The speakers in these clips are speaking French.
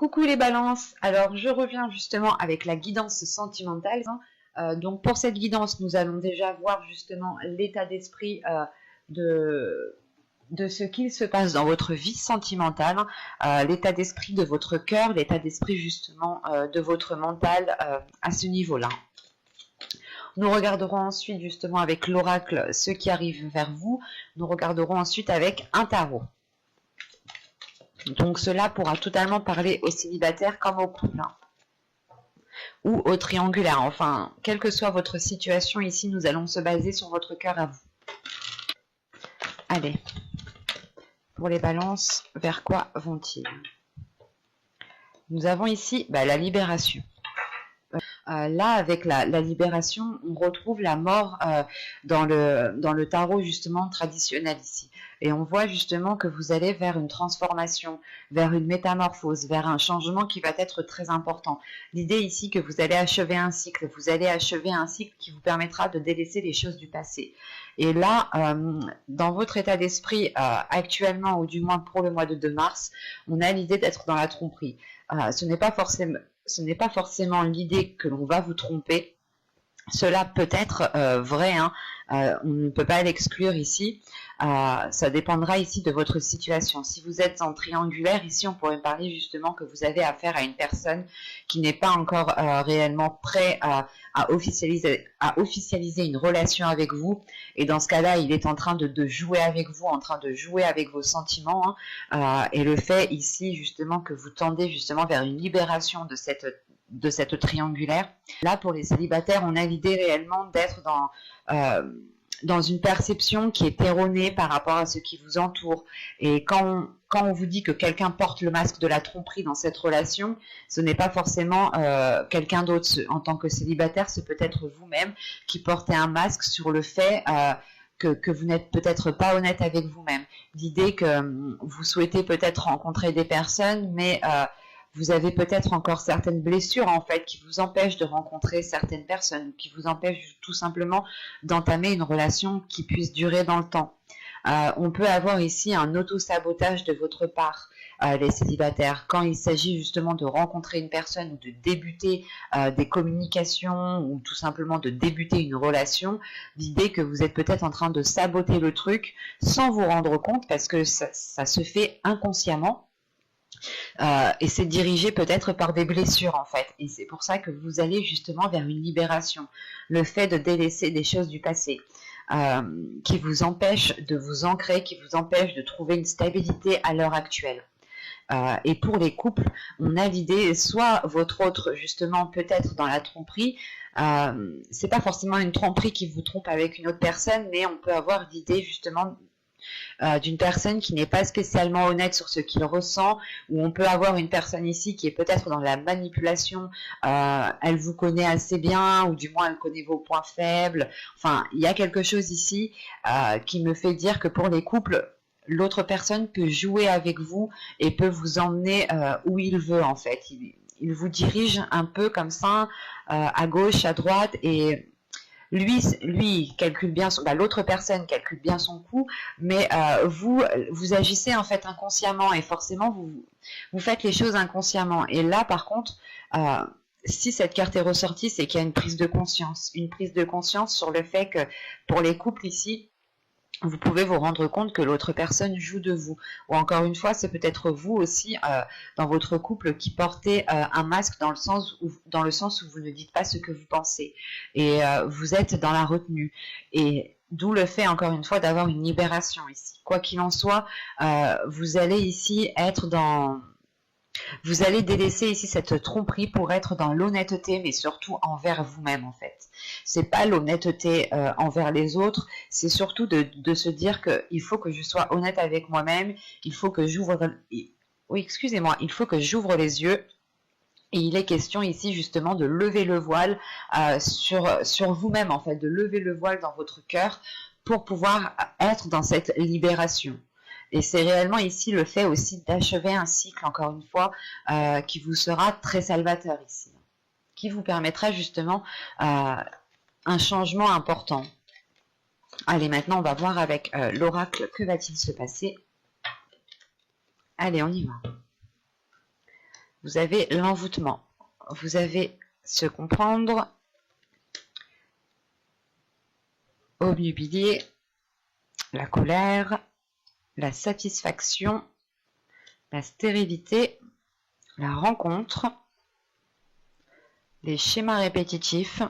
Coucou les balances, alors je reviens justement avec la guidance sentimentale. Donc pour cette guidance, nous allons déjà voir justement l'état d'esprit de ce qu'il se passe dans votre vie sentimentale, l'état d'esprit de votre cœur, l'état d'esprit justement de votre mental à ce niveau-là. Nous regarderons ensuite justement avec l'oracle ce qui arrive vers vous. Nous regarderons ensuite avec un tarot. Donc cela pourra totalement parler aux célibataires comme aux couples, ou aux triangulaires. Enfin, quelle que soit votre situation ici, nous allons se baser sur votre cœur à vous. Allez, pour les balances, vers quoi vont-ils? Nous avons ici la libération. Là, avec la libération, on retrouve la mort dans le tarot justement traditionnel ici. Et on voit justement que vous allez vers une transformation, vers une métamorphose, vers un changement qui va être très important. L'idée ici que vous allez achever un cycle, qui vous permettra de délaisser les choses du passé. Et là, dans votre état d'esprit actuellement, ou du moins pour le mois de 2 mars, on a l'idée d'être dans la tromperie. Ce n'est pas forcément l'idée que l'on va vous tromper. Cela peut être vrai, on ne peut pas l'exclure ici. Ça dépendra ici de votre situation. Si vous êtes en triangulaire, ici on pourrait parler justement que vous avez affaire à une personne qui n'est pas encore réellement prêt à officialiser une relation avec vous. Et dans ce cas-là, il est en train de jouer avec vous, en train de jouer avec vos sentiments. Et le fait ici justement que vous tendez justement vers une libération de cette triangulaire. Là, pour les célibataires, on a l'idée réellement d'être dans une perception qui est erronée par rapport à ce qui vous entoure. Et quand on vous dit que quelqu'un porte le masque de la tromperie dans cette relation, ce n'est pas forcément quelqu'un d'autre. En tant que célibataire, c'est peut-être vous-même qui portez un masque sur le fait que vous n'êtes peut-être pas honnête avec vous-même. L'idée que vous souhaitez peut-être rencontrer des personnes, mais vous avez peut-être encore certaines blessures en fait qui vous empêchent de rencontrer certaines personnes, qui vous empêchent tout simplement d'entamer une relation qui puisse durer dans le temps. On peut avoir ici un auto-sabotage de votre part, les célibataires, quand il s'agit justement de rencontrer une personne ou de débuter des communications ou tout simplement de débuter une relation. L'idée que vous êtes peut-être en train de saboter le truc sans vous rendre compte parce que ça se fait inconsciemment. Et c'est dirigé peut-être par des blessures en fait, et c'est pour ça que vous allez justement vers une libération, le fait de délaisser des choses du passé qui vous empêchent de vous ancrer, qui vous empêchent de trouver une stabilité à l'heure actuelle. Et pour les couples, on a l'idée, soit votre autre justement peut-être dans la tromperie, c'est pas forcément une tromperie qui vous trompe avec une autre personne, mais on peut avoir l'idée justement d'une personne qui n'est pas spécialement honnête sur ce qu'il ressent, ou on peut avoir une personne ici qui est peut-être dans la manipulation, elle vous connaît assez bien, ou du moins elle connaît vos points faibles. Enfin, il y a quelque chose ici qui me fait dire que pour les couples, l'autre personne peut jouer avec vous et peut vous emmener où il veut en fait. Il vous dirige un peu comme ça, à gauche, à droite, et lui calcule bien l'autre personne calcule bien son coup, mais vous agissez en fait inconsciemment, et forcément vous faites les choses inconsciemment. Et là par contre, si cette carte est ressortie, c'est qu'il y a une prise de conscience sur le fait que pour les couples ici, vous pouvez vous rendre compte que l'autre personne joue de vous. Ou encore une fois, c'est peut-être vous aussi, dans votre couple, qui portez un masque dans le sens où vous ne dites pas ce que vous pensez. Et vous êtes dans la retenue. Et d'où le fait, encore une fois, d'avoir une libération ici. Quoi qu'il en soit, vous allez ici être dans... Vous allez délaisser ici cette tromperie pour être dans l'honnêteté, mais surtout envers vous-même en fait. C'est pas l'honnêteté envers les autres, c'est surtout de se dire que il faut que je sois honnête avec moi-même, il faut que j'ouvre les yeux. Et il est question ici justement de lever le voile sur vous-même en fait, de lever le voile dans votre cœur pour pouvoir être dans cette libération. Et c'est réellement ici le fait aussi d'achever un cycle, encore une fois, qui vous sera très salvateur ici, qui vous permettra justement un changement important. Allez, maintenant on va voir avec l'oracle, que va-t-il se passer? Allez, on y va. vous avez l'envoûtement, vous avez se comprendre, obnubilé, la colère, la satisfaction, la stérilité, la rencontre, les schémas répétitifs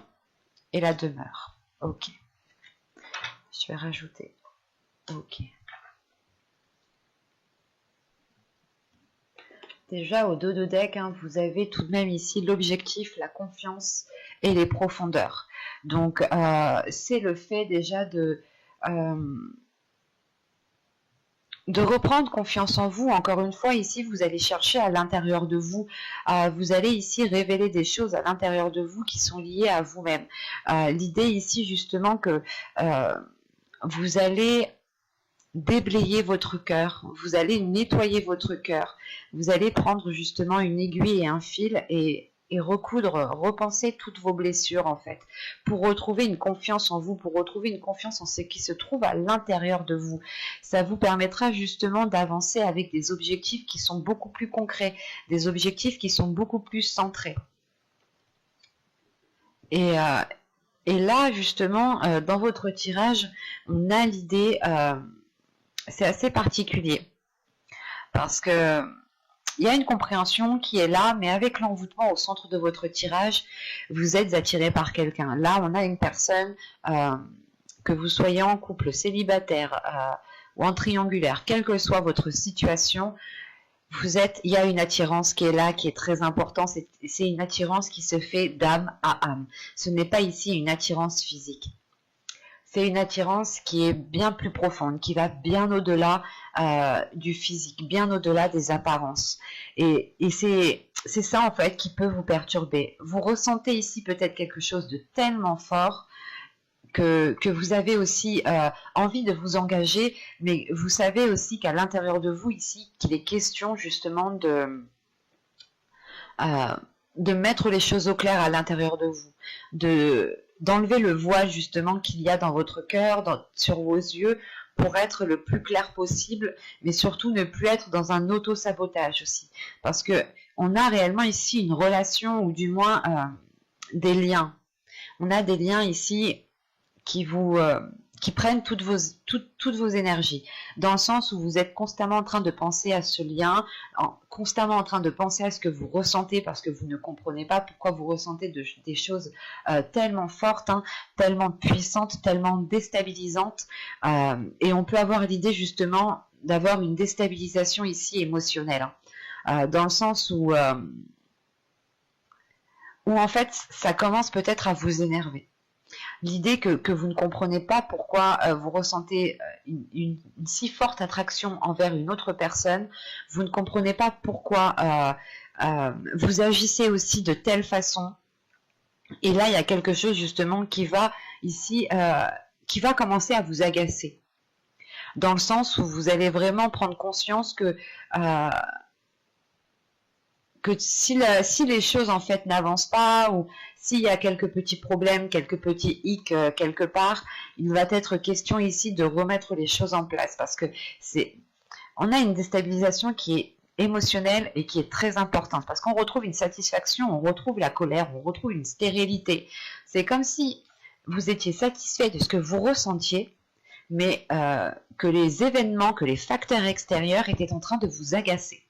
et la demeure. Ok. Je vais rajouter. Ok. Déjà au dos de deck, hein, vous avez tout de même ici l'objectif, la confiance et les profondeurs. Donc c'est le fait déjà de reprendre confiance en vous. Encore une fois, ici, vous allez chercher à l'intérieur de vous. Vous allez ici révéler des choses à l'intérieur de vous qui sont liées à vous-même. L'idée ici, justement, que vous allez déblayer votre cœur, vous allez nettoyer votre cœur, vous allez prendre justement une aiguille et un fil et recoudre, repenser toutes vos blessures en fait, pour retrouver une confiance en vous, pour retrouver une confiance en ce qui se trouve à l'intérieur de vous. Ça vous permettra justement d'avancer avec des objectifs qui sont beaucoup plus concrets, des objectifs qui sont beaucoup plus centrés. Et là justement, dans votre tirage, on a l'idée... c'est assez particulier parce que il y a une compréhension qui est là, mais avec l'envoûtement au centre de votre tirage, vous êtes attiré par quelqu'un. Là, on a une personne, que vous soyez en couple, célibataire ou en triangulaire, quelle que soit votre situation, il y a une attirance qui est là, qui est très importante. C'est une attirance qui se fait d'âme à âme. Ce n'est pas ici une attirance physique. C'est une attirance qui est bien plus profonde, qui va bien au-delà du physique, bien au-delà des apparences. Et c'est ça en fait qui peut vous perturber. Vous ressentez ici peut-être quelque chose de tellement fort que vous avez aussi envie de vous engager, mais vous savez aussi qu'à l'intérieur de vous ici, qu'il est question justement de mettre les choses au clair à l'intérieur de vous, d'enlever le voile justement qu'il y a dans votre cœur, sur vos yeux, pour être le plus clair possible, mais surtout ne plus être dans un auto-sabotage aussi. Parce que on a réellement ici une relation, ou du moins des liens. On a des liens ici qui prennent toutes vos énergies, dans le sens où vous êtes constamment en train de penser à ce lien, constamment en train de penser à ce que vous ressentez, parce que vous ne comprenez pas pourquoi vous ressentez des choses tellement fortes, hein, tellement puissantes, tellement déstabilisantes, et on peut avoir l'idée justement d'avoir une déstabilisation ici émotionnelle, hein, dans le sens où en fait ça commence peut-être à vous énerver. L'idée que vous ne comprenez pas pourquoi vous ressentez une si forte attraction envers une autre personne, vous ne comprenez pas pourquoi vous agissez aussi de telle façon. Et là, il y a quelque chose justement qui va ici, qui va commencer à vous agacer. Dans le sens où vous allez vraiment prendre conscience que si les choses en fait n'avancent pas, ou s'il y a quelques petits problèmes, quelques petits hicks quelque part, il va être question ici de remettre les choses en place, parce que on a une déstabilisation qui est émotionnelle et qui est très importante, parce qu'on retrouve une satisfaction, on retrouve la colère, on retrouve une stérilité. C'est comme si vous étiez satisfait de ce que vous ressentiez, mais que les événements, que les facteurs extérieurs étaient en train de vous agacer.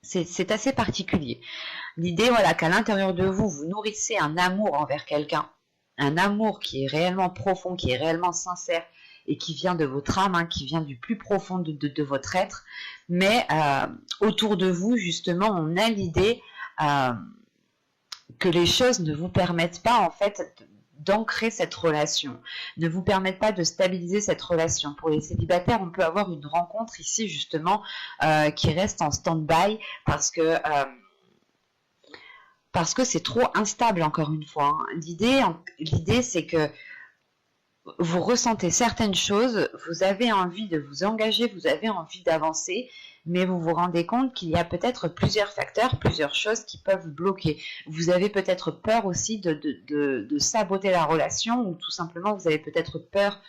C'est assez particulier. L'idée, voilà, qu'à l'intérieur de vous, vous nourrissez un amour envers quelqu'un, un amour qui est réellement profond, qui est réellement sincère, et qui vient de votre âme, hein, qui vient du plus profond de votre être, mais autour de vous, justement, on a l'idée que les choses ne vous permettent pas, en fait, d'ancrer cette relation, ne vous permettent pas de stabiliser cette relation. Pour les célibataires, on peut avoir une rencontre ici justement qui reste en stand-by parce que c'est trop instable, encore une fois. Hein. L'idée, c'est que vous ressentez certaines choses, vous avez envie de vous engager, vous avez envie d'avancer, mais vous vous rendez compte qu'il y a peut-être plusieurs facteurs, plusieurs choses qui peuvent bloquer. Vous avez peut-être peur aussi de saboter la relation, ou tout simplement vous avez peut-être peur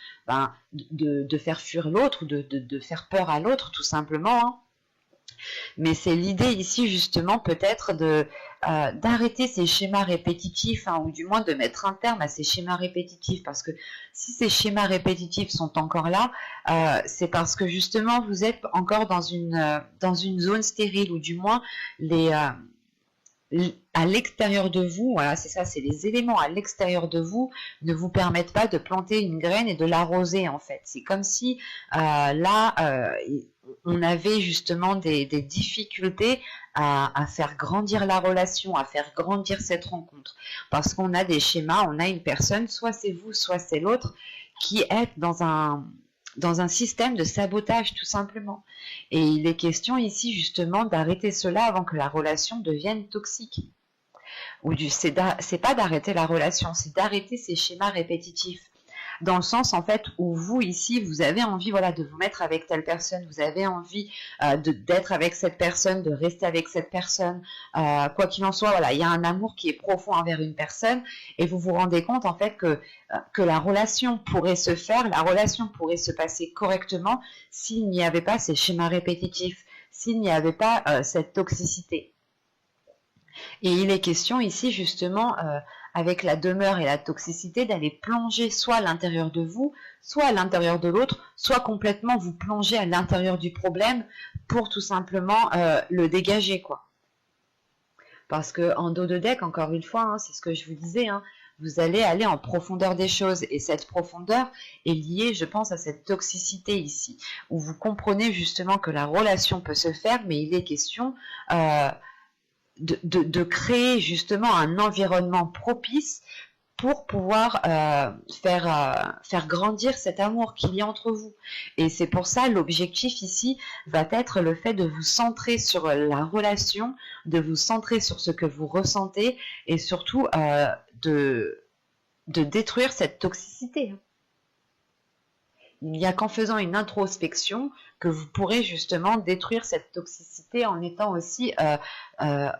de faire fuir l'autre, de faire peur à l'autre, tout simplement. Hein. Mais c'est l'idée ici justement peut-être de d'arrêter ces schémas répétitifs, hein, ou du moins de mettre un terme à ces schémas répétitifs, parce que si ces schémas répétitifs sont encore là, c'est parce que justement vous êtes encore dans une zone stérile, ou du moins à l'extérieur de vous, voilà, c'est ça, c'est les éléments à l'extérieur de vous ne vous permettent pas de planter une graine et de l'arroser en fait. C'est comme si on avait justement des difficultés à faire grandir la relation, à faire grandir cette rencontre. Parce qu'on a des schémas, on a une personne, soit c'est vous, soit c'est l'autre, qui est dans un système de sabotage tout simplement. Et il est question ici justement d'arrêter cela avant que la relation devienne toxique. C'est pas d'arrêter la relation, c'est d'arrêter ces schémas répétitifs. Dans le sens en fait où vous ici vous avez envie, voilà, de vous mettre avec telle personne, vous avez envie d'être avec cette personne, de rester avec cette personne, quoi qu'il en soit, voilà, il y a un amour qui est profond envers une personne et vous vous rendez compte en fait que la relation pourrait se faire, la relation pourrait se passer correctement s'il n'y avait pas ces schémas répétitifs, s'il n'y avait pas cette toxicité. Et il est question ici justement avec la demeure et la toxicité d'aller plonger soit à l'intérieur de vous, soit à l'intérieur de l'autre, soit complètement vous plonger à l'intérieur du problème pour tout simplement le dégager, quoi. Parce que en dos de deck, encore une fois, hein, c'est ce que je vous disais, hein, vous allez aller en profondeur des choses et cette profondeur est liée, je pense, à cette toxicité ici, où vous comprenez justement que la relation peut se faire, mais il est question de créer justement un environnement propice pour pouvoir faire grandir cet amour qu'il y a entre vous. Et c'est pour ça l'objectif ici va être le fait de vous centrer sur la relation, de vous centrer sur ce que vous ressentez et surtout de détruire cette toxicité. Il n'y a qu'en faisant une introspection que vous pourrez justement détruire cette toxicité en étant aussi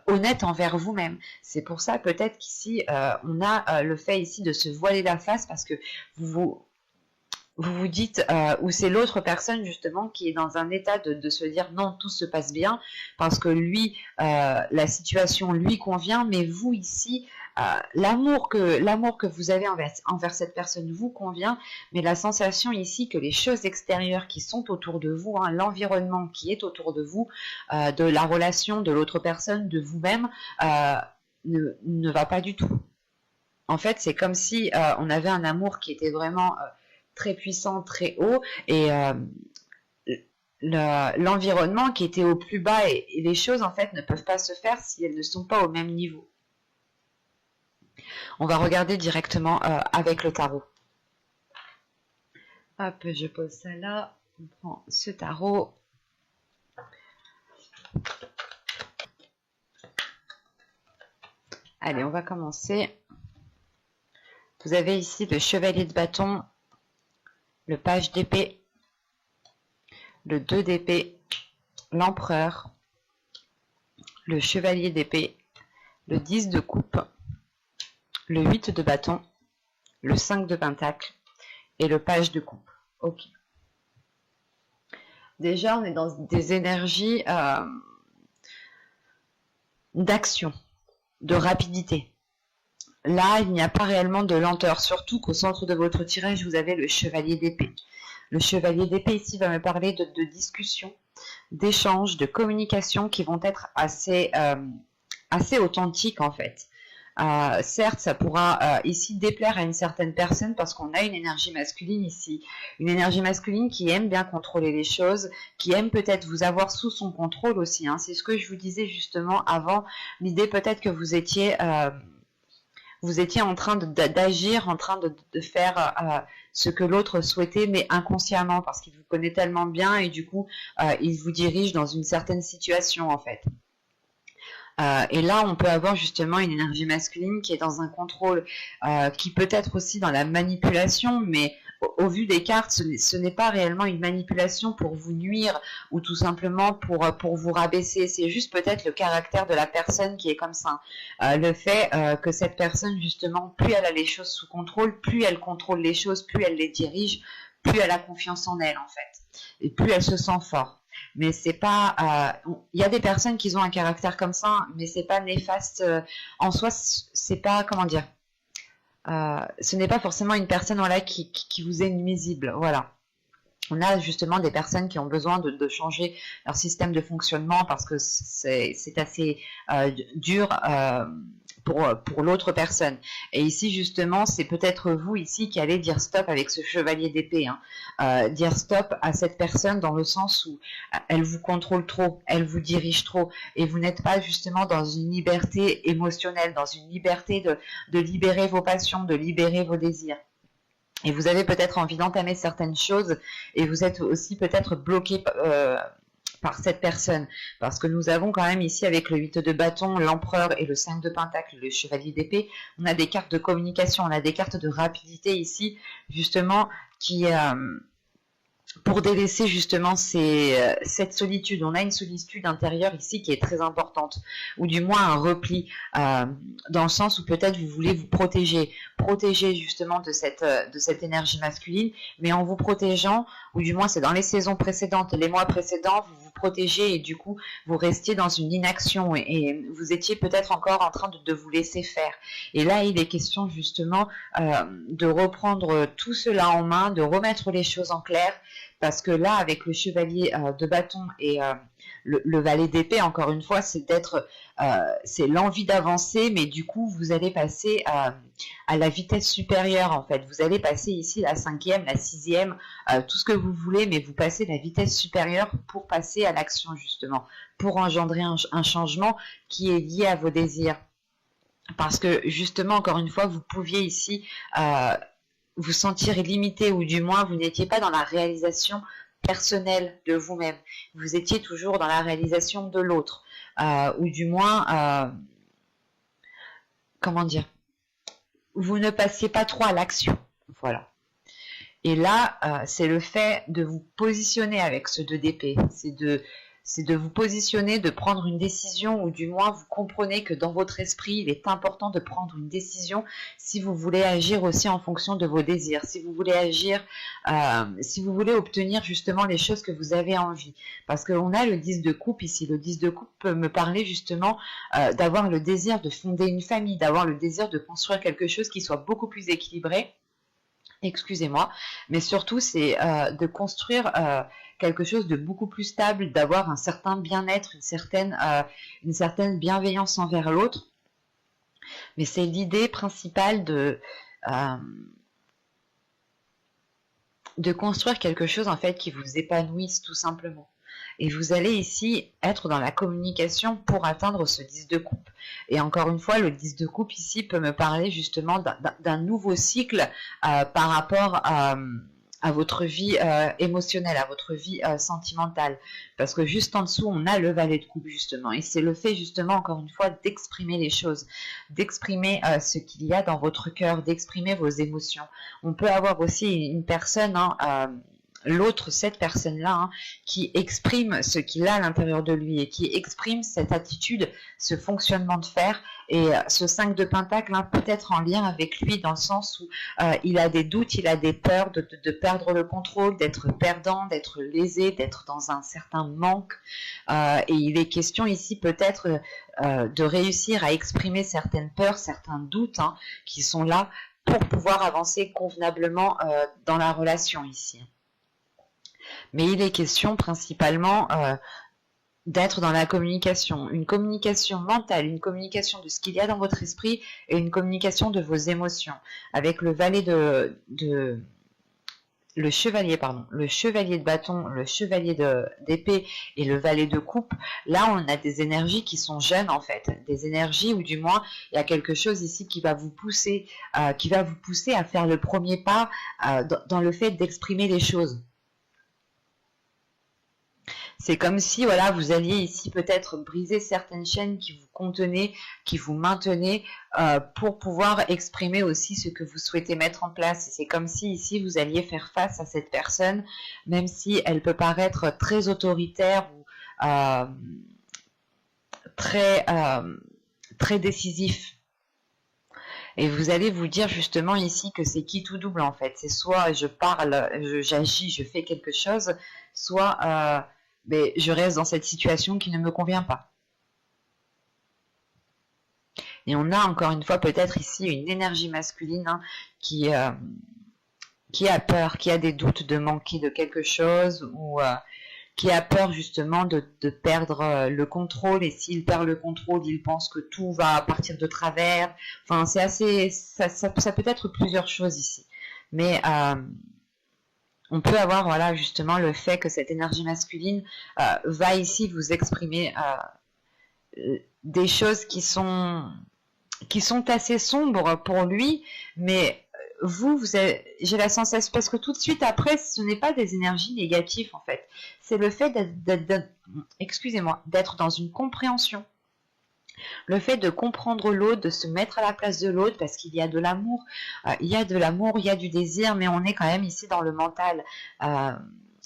honnête envers vous-même. C'est pour ça peut-être qu'ici, on a le fait ici de se voiler la face parce que vous vous dites, ou c'est l'autre personne justement qui est dans un état de se dire non, tout se passe bien, parce que lui, la situation lui convient, mais vous ici, l'amour que vous avez envers cette personne vous convient, mais la sensation ici que les choses extérieures qui sont autour de vous, hein, l'environnement qui est autour de vous, de la relation de l'autre personne, de vous-même, ne va pas du tout. En fait, c'est comme si on avait un amour qui était vraiment très puissant, très haut, et l'environnement qui était au plus bas, et les choses en fait ne peuvent pas se faire si elles ne sont pas au même niveau. On va regarder directement avec le tarot. Hop, je pose ça là, on prend ce tarot. Allez, on va commencer. Vous avez ici le chevalier de bâton, le page d'épée, le 2 d'épée, l'empereur, le chevalier d'épée, le 10 de coupe, le 8 de bâton, le 5 de pentacle et le page de coupe. Ok. Déjà, on est dans des énergies d'action, de rapidité. Là, il n'y a pas réellement de lenteur, surtout qu'au centre de votre tirage, vous avez le chevalier d'épée. Le chevalier d'épée ici va me parler de discussion, d'échanges, de communication qui vont être assez authentiques en fait. Certes, ça pourra ici déplaire à une certaine personne parce qu'on a une énergie masculine ici. Une énergie masculine qui aime bien contrôler les choses, qui aime peut-être vous avoir sous son contrôle aussi. Hein. C'est ce que je vous disais justement avant. L'idée peut-être que vous étiez en train d'agir, en train de faire ce que l'autre souhaitait, mais inconsciemment, parce qu'il vous connaît tellement bien et du coup, il vous dirige dans une certaine situation en fait. Et là, on peut avoir justement une énergie masculine qui est dans un contrôle, qui peut être aussi dans la manipulation, mais au vu des cartes, ce n'est pas réellement une manipulation pour vous nuire ou tout simplement pour vous rabaisser. C'est juste peut-être le caractère de la personne qui est comme ça. Le fait que cette personne, justement, plus elle a les choses sous contrôle, plus elle contrôle les choses, plus elle les dirige, plus elle a confiance en elle, en fait. Et plus elle se sent fort. Mais c'est pas... Il y a des personnes qui ont un caractère comme ça, mais c'est pas néfaste en soi, c'est pas... Comment dire, ce n'est pas forcément une personne voilà, qui vous est nuisible, voilà. On a justement des personnes qui ont besoin de changer leur système de fonctionnement parce que c'est assez dur pour l'autre personne. Et ici, justement, c'est peut-être vous ici qui allez dire stop avec ce chevalier d'épée. Hein. Dire stop à cette personne dans le sens où elle vous contrôle trop, elle vous dirige trop et vous n'êtes pas justement dans une liberté émotionnelle, dans une liberté de libérer vos passions, de libérer vos désirs. Et vous avez peut-être envie d'entamer certaines choses et vous êtes aussi peut-être bloqué par cette personne. Parce que nous avons quand même ici avec le 8 de bâton, l'empereur et le 5 de pentacle, le chevalier d'épée, on a des cartes de communication, on a des cartes de rapidité ici, justement, qui... pour délaisser justement cette solitude. On a une solitude intérieure ici qui est très importante, ou du moins un repli, dans le sens où peut-être vous voulez vous protéger justement de cette énergie masculine, mais en vous protégeant, ou du moins c'est dans les saisons précédentes, les mois précédents, vous vous protégez et du coup vous restiez dans une inaction et vous étiez peut-être encore en train de vous laisser faire. Et là il est question justement de reprendre tout cela en main, de remettre les choses en clair, parce que là, avec le chevalier de bâton et le valet d'épée, encore une fois, c'est l'envie d'avancer, mais du coup, vous allez passer à la vitesse supérieure, en fait. Vous allez passer ici la 5e, la 6e, tout ce que vous voulez, mais vous passez la vitesse supérieure pour passer à l'action, justement, pour engendrer un changement qui est lié à vos désirs. Parce que, justement, encore une fois, vous pouviez ici... vous sentir limité ou du moins vous n'étiez pas dans la réalisation personnelle de vous-même. Vous étiez toujours dans la réalisation de l'autre. Ou du moins, comment dire, vous ne passiez pas trop à l'action. Voilà. Et là, c'est le fait de vous positionner avec ce 2 d'épée. C'est de vous positionner, de prendre une décision, ou du moins vous comprenez que dans votre esprit, il est important de prendre une décision si vous voulez agir aussi en fonction de vos désirs, si vous voulez agir, si vous voulez obtenir justement les choses que vous avez envie. Parce qu'on a le 10 de coupe ici. Le 10 de coupe peut me parler justement d'avoir le désir de fonder une famille, d'avoir le désir de construire quelque chose qui soit beaucoup plus équilibré. Excusez-moi, mais surtout c'est de construire quelque chose de beaucoup plus stable, d'avoir un certain bien-être, une certaine bienveillance envers l'autre. Mais c'est l'idée principale de construire quelque chose en fait qui vous épanouisse tout simplement. Et vous allez ici être dans la communication pour atteindre ce 10 de coupe. Et encore une fois, le 10 de coupe ici peut me parler justement d'un nouveau cycle par rapport à votre vie émotionnelle, à votre vie sentimentale. Parce que juste en dessous, on a le valet de coupe justement. Et c'est le fait justement, encore une fois, d'exprimer les choses, d'exprimer ce qu'il y a dans votre cœur, d'exprimer vos émotions. On peut avoir aussi une personne... l'autre, cette personne-là, qui exprime ce qu'il a à l'intérieur de lui et qui exprime cette attitude, ce fonctionnement de fer. Et ce 5 de pentacle peut être en lien avec lui dans le sens où il a des doutes, il a des peurs de perdre le contrôle, d'être perdant, d'être lésé, d'être dans un certain manque. Et il est question ici peut-être de réussir à exprimer certaines peurs, certains doutes qui sont là pour pouvoir avancer convenablement dans la relation ici. Mais il est question principalement d'être dans la communication, une communication mentale, une communication de ce qu'il y a dans votre esprit et une communication de vos émotions. Avec le valet le chevalier de bâton, le chevalier d'épée et le valet de coupe, là on a des énergies qui sont jeunes en fait, des énergies ou du moins il y a quelque chose ici qui va vous pousser, à faire le premier pas dans le fait d'exprimer les choses. C'est comme si voilà, vous alliez ici peut-être briser certaines chaînes qui vous contenaient, qui vous maintenaient pour pouvoir exprimer aussi ce que vous souhaitez mettre en place. C'est comme si ici vous alliez faire face à cette personne, même si elle peut paraître très autoritaire ou très décisif. Et vous allez vous dire justement ici que c'est qui tout double en fait. C'est soit je parle, j'agis, je fais quelque chose, soit mais je reste dans cette situation qui ne me convient pas. Et on a encore une fois peut-être ici une énergie masculine hein, qui a peur, qui a des doutes de manquer de quelque chose ou qui a peur justement de perdre le contrôle. Et s'il perd le contrôle, il pense que tout va partir de travers. Enfin, c'est assez, ça peut être plusieurs choses ici. Mais on peut avoir voilà justement le fait que cette énergie masculine va ici vous exprimer des choses qui sont assez sombres pour lui, mais j'ai la sensation, parce que tout de suite après, ce n'est pas des énergies négatives en fait, c'est le fait d'être dans une compréhension, le fait de comprendre l'autre, de se mettre à la place de l'autre, parce qu'il y a de l'amour, il y a du désir, mais on est quand même ici dans le mental.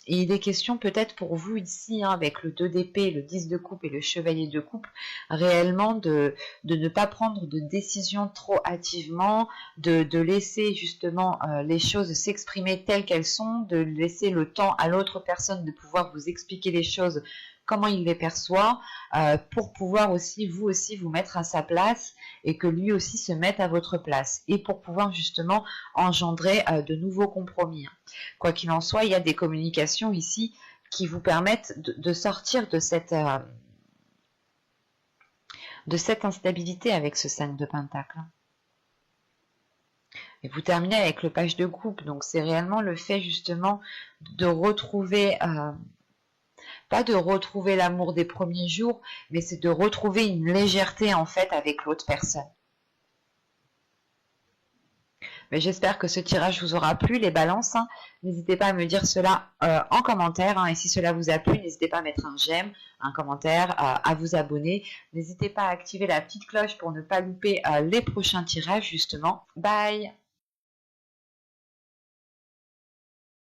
Et il est question peut-être pour vous ici, hein, avec le 2 d'épée, le 10 de coupe et le chevalier de coupe, réellement de ne pas prendre de décision trop hâtivement, de laisser justement les choses s'exprimer telles qu'elles sont, de laisser le temps à l'autre personne de pouvoir vous expliquer les choses comment il les perçoit, pour pouvoir aussi vous mettre à sa place et que lui aussi se mette à votre place, et pour pouvoir justement engendrer de nouveaux compromis. Quoi qu'il en soit, il y a des communications ici qui vous permettent de sortir de cette instabilité avec ce 5 de Pentacle. Et vous terminez avec le page de coupe, donc c'est réellement le fait justement de retrouver... pas de retrouver l'amour des premiers jours, mais c'est de retrouver une légèreté en fait avec l'autre personne. Mais j'espère que ce tirage vous aura plu, les balances. Hein. N'hésitez pas à me dire cela en commentaire. Hein. Et si cela vous a plu, n'hésitez pas à mettre un j'aime, un commentaire, à vous abonner. N'hésitez pas à activer la petite cloche pour ne pas louper les prochains tirages, justement. Bye!